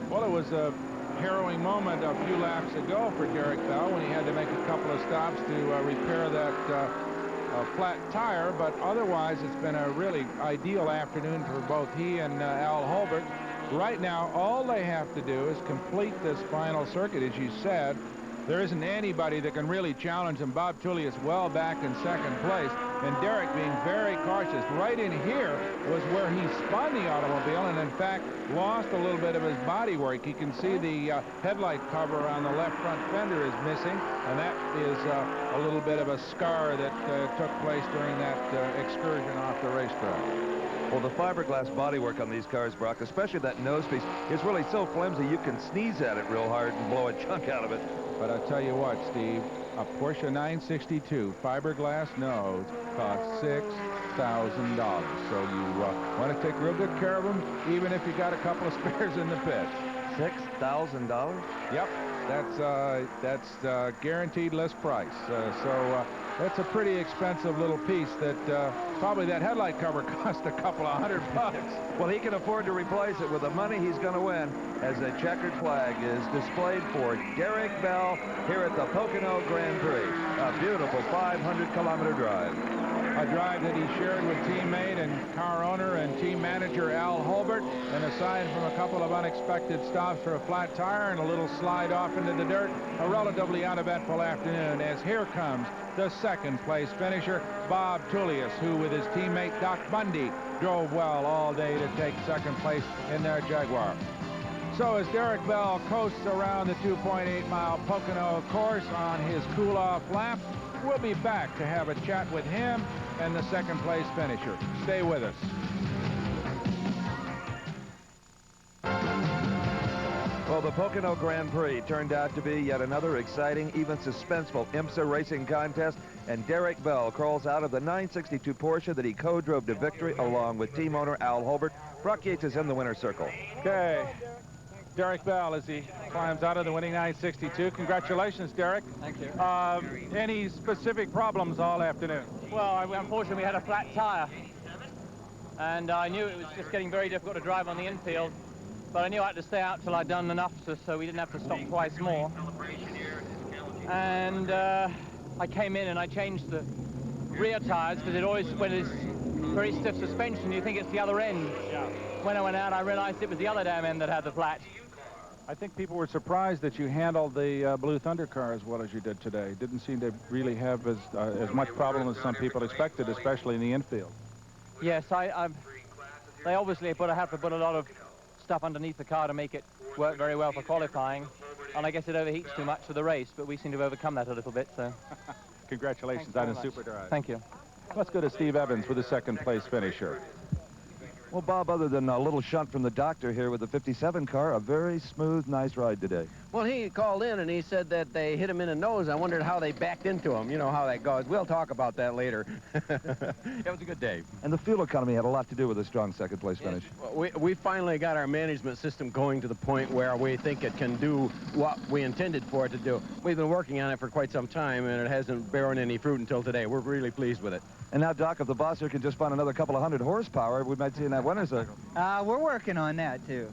Well, it was a harrowing moment a few laps ago for Derek Bell when he had to make a couple of stops to repair that flat tire, but otherwise it's been a really ideal afternoon for both he and Al Holbert. Right now, all they have to do is complete this final circuit. As you said, there isn't anybody that can really challenge him. Bob Tullius well back in second place, and Derek being very cautious. Right in here was where he spun the automobile and, in fact, lost a little bit of his body work. You can see the headlight cover on the left front fender is missing, and that is a little bit of a scar that took place during that excursion off the racetrack. Well, the fiberglass bodywork on these cars, Brock, especially that nose piece, is really so flimsy you can sneeze at it real hard and blow a chunk out of it. But I'll tell you what, Steve, a Porsche 962 fiberglass nose costs $6,000. So you want to take real good care of them, even if you got a couple of spares in the pit. $6,000? Yep, that's guaranteed list price. So that's a pretty expensive little piece that probably that headlight cover cost a couple of $100. Well, he can afford to replace it with the money he's going to win as a checkered flag is displayed for Derek Bell here at the Pocono Grand Prix. A beautiful 500-kilometer drive. A drive that he shared with teammate and car owner and team manager Al Holbert, and aside from a couple of unexpected stops for a flat tire and a little slide off into the dirt, a relatively uneventful afternoon as here comes the second place finisher, Bob Tullius, who with his teammate Doc Bundy drove well all day to take second place in their Jaguar. So as Derek Bell coasts around the 2.8-mile Pocono course on his cool-off lap, we'll be back to have a chat with him and the second place finisher. Stay with us. Well, the Pocono Grand Prix turned out to be yet another exciting, even suspenseful IMSA racing contest, and Derek Bell crawls out of the 962 Porsche that he co-drove to victory along with team owner Al Holbert. Brock Yates is in the winner's circle. Okay. Derek Bell as he climbs out of the winning 962. Congratulations, Derek. Thank you. Any specific problems all afternoon? Well, unfortunately, we had a flat tire. And I knew it was just getting very difficult to drive on the infield. But I knew I had to stay out till I'd done enough so we didn't have to stop twice more. And I came in and I changed the rear tires because it always, when it's very stiff suspension, you think it's the other end. Yeah. When I went out, I realized it was the other damn end that had the flat. I think people were surprised that you handled the Blue Thunder car as well as you did today. Didn't seem to really have as much problem as some people expected, especially in the infield. Yes, they obviously have to put a lot of stuff underneath the car to make it work very well for qualifying, and I guess it overheats too much for the race, but we seem to have overcome that a little bit, so. Congratulations on a super drive. Thank you. Let's go to Steve Evans with the second place finisher. Well, Bob, other than a little shunt from the doctor here with the 57 car, a very smooth, nice ride today. Well, he called in and he said that they hit him in the nose. I wondered how they backed into him. You know how that goes. We'll talk about that later. It was a good day. And the fuel economy had a lot to do with a strong second-place finish. Well, we finally got our management system going to the point where we think it can do what we intended for it to do. We've been working on it for quite some time, and it hasn't borne any fruit until today. We're really pleased with it. And now, Doc, if the boss here can just find another couple of hundred horsepower, we might see in that winner's circle. We're working on that, too.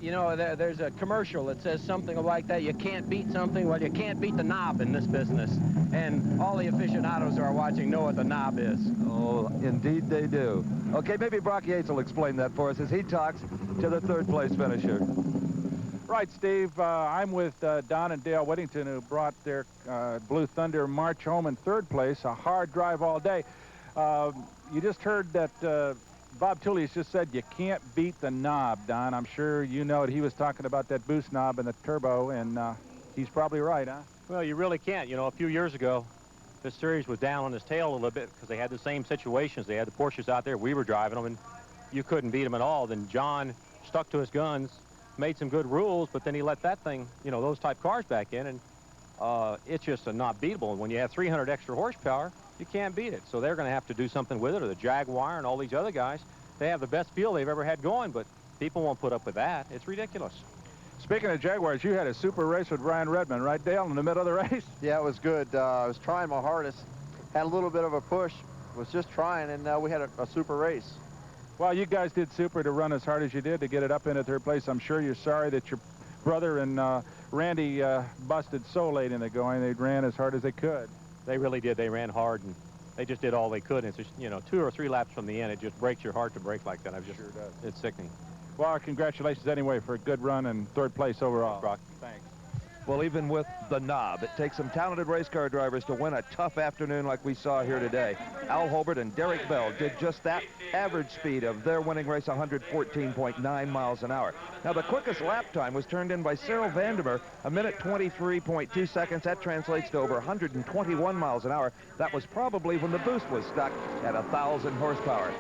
You know, there's a commercial that says something like that. You can't beat something. Well, you can't beat the knob in this business. And all the aficionados who are watching know what the knob is. Oh, indeed they do. Okay, maybe Brock Yates will explain that for us as he talks to the third-place finisher. Right, Steve. I'm with Don and Dale Whittington, who brought their Blue Thunder March home in third place. A hard drive all day. You just heard that Bob Tullius just said you can't beat the knob, Don. I'm sure you know it. He was talking about that boost knob and the turbo, and he's probably right, huh? Well, you really can't. You know, a few years ago, this series was down on his tail a little bit because they had the same situations. They had the Porsches out there. We were driving them, and you couldn't beat them at all. Then John stuck to his guns, made some good rules, but then he let that thing, you know, those type cars back in, and it's just not beatable. And when you have 300 extra horsepower, you can't beat it. So they're going to have to do something with it, or the Jaguar and all these other guys. They have the best fuel they've ever had going, but people won't put up with that. It's ridiculous. Speaking of Jaguars, you had a super race with Ryan Redmond, right, Dale, in the middle of the race? Yeah, it was good. I was trying my hardest. Had a little bit of a push. Was just trying, and we had a super race. Well, you guys did super to run as hard as you did to get it up into third place. I'm sure you're sorry that your brother and Randy busted so late in the going. They ran as hard as they could. They really did. They ran hard, and they just did all they could. And it's just, you know, 2 or 3 laps from the end, it just breaks your heart to break like that. Sure does. It's sickening. Well, congratulations anyway for a good run and third place overall. Brock. Thanks. Well, even with the knob, it takes some talented race car drivers to win a tough afternoon like we saw here today. Al Holbert and Derek Bell did just that. Average speed of their winning race, 114.9 miles an hour. Now, the quickest lap time was turned in by Cyril Vandermeer, 1:23.2 seconds. That translates to over 121 miles an hour. That was probably when the boost was stuck at 1,000 horsepower.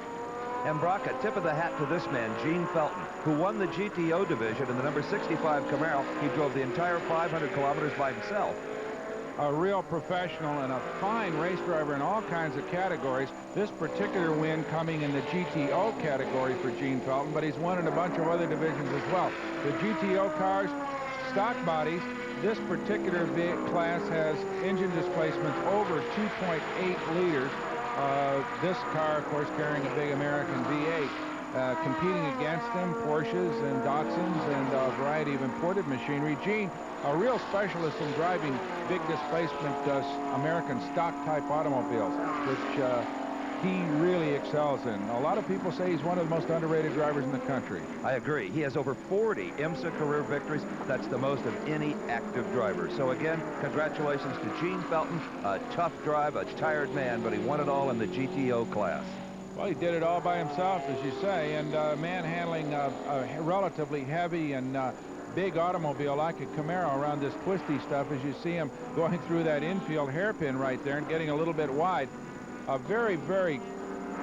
And Brock, a tip of the hat to this man, Gene Felton, who won the GTO division in the number 65 Camaro. He drove the entire 500 kilometers by himself. A real professional and a fine race driver in all kinds of categories. This particular win coming in the GTO category for Gene Felton, but he's won in a bunch of other divisions as well. The GTO cars, stock bodies, this particular class has engine displacements over 2.8 liters. This car, of course, carrying a big American V8. Competing against them, Porsches and Datsuns and a variety of imported machinery. Gene, a real specialist in driving big displacement American stock-type automobiles, which he really excels in. A lot of people say he's one of the most underrated drivers in the country. I agree. He has over 40 IMSA career victories. That's the most of any active driver. So again, congratulations to Gene Felton. A tough drive, a tired man, but he won it all in the GTO class. Well, he did it all by himself, as you say, and manhandling a relatively heavy and big automobile like a Camaro around this twisty stuff, as you see him going through that infield hairpin right there and getting a little bit wide. A very, very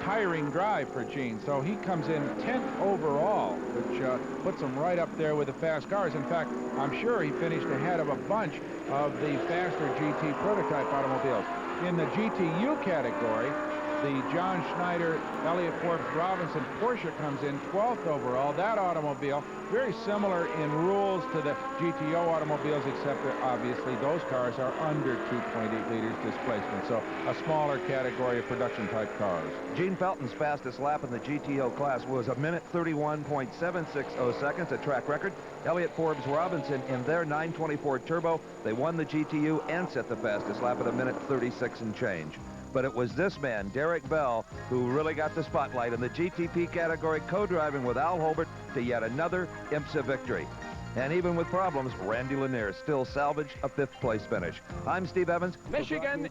tiring drive for Gene. So he comes in 10th overall, which puts him right up there with the fast cars. In fact, I'm sure he finished ahead of a bunch of the faster GT prototype automobiles. In the GTU category, the John Schneider, Elliott Forbes Robinson Porsche comes in 12th overall. That automobile, very similar in rules to the GTO automobiles, except that obviously those cars are under 2.8 liters displacement, so a smaller category of production-type cars. Gene Felton's fastest lap in the GTO class was 1:31.760 seconds, a track record. Elliott Forbes Robinson in their 924 Turbo, they won the GTU and set the fastest lap at 1:36 and change. But it was this man, Derek Bell, who really got the spotlight in the GTP category, co-driving with Al Holbert to yet another IMSA victory. And even with problems, Randy Lanier still salvaged a 5th place finish. I'm Steve Evans. Michigan